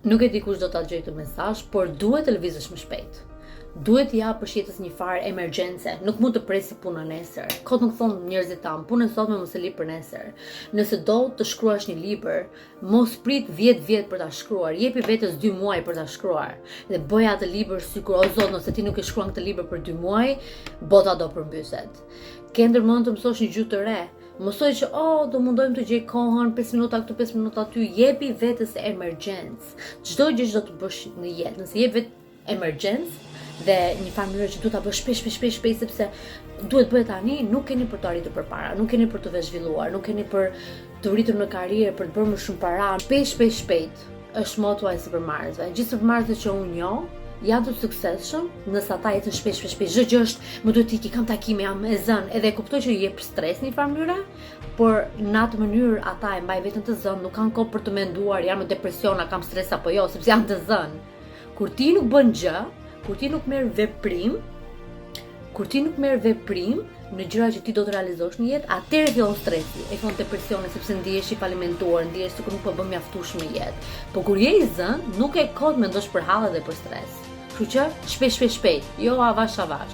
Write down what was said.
Nuk e di kush do ta gjej këtë mesazh, por duhet të lëvizësh më shpejt. Duhet t'i jap përshjetës një farë emergjence, nuk mund të presi puna nesër. Kot nuk thonë njerëzit tanë, punën sotme mos e li për nesër. Nëse do të shkruash një libër, mos prit 10 vjet për ta shkruar, jepi vetes 2 muaj për ta shkruar. Dhe bëj atë libër sikur o zot, nëse ti nuk e shkruan këtë libër për 2 muaj, bota do përmbyset. Ke ndërmend të mësosh një gjuhë të re. Mësoj që do mundojmë të gjej kohën 5 minuta këtu, 5 minuta aty, jepi vetes emergjencë. Çdo gjë që do të bësh në jetë, nëse jep vetë emergjencë dhe një farë mënyrë që duhet ta bësh shpejt sepse duhet bëhet tani, nuk keni për të arritur përpara, nuk keni për të zhvilluar, nuk keni për të rritur në karrierë, për të bërë më shumë para. Shpejt është moto e supermarketëve. Gjithë supermarketët që unë njoh janë të suksesshëm nëse ata jetën shpejt. Çdo gjë është, më duhet iki, kam takime, jam e zënë, edhe e kuptoj që jep stres në një farë mënyre, por në atë mënyrë ata e mbajnë veten të zënë, nuk kanë kohë për të menduar, janë në depresion, a kam stres apo jo, sepse janë të zënë. Kur ti nuk bën gjë, kur ti nuk merr veprim në gjëra që ti do të realizosh në jetë, atëherë fillon stresi, e fillon depresioni sepse ndihesh i falimentuar, ndihesh sikur nuk po bën mjaftueshëm në jetë. Po kur je i zënë, nuk e kot mendosh për hallet dhe për stres. Kështu që shpejt, jo avash.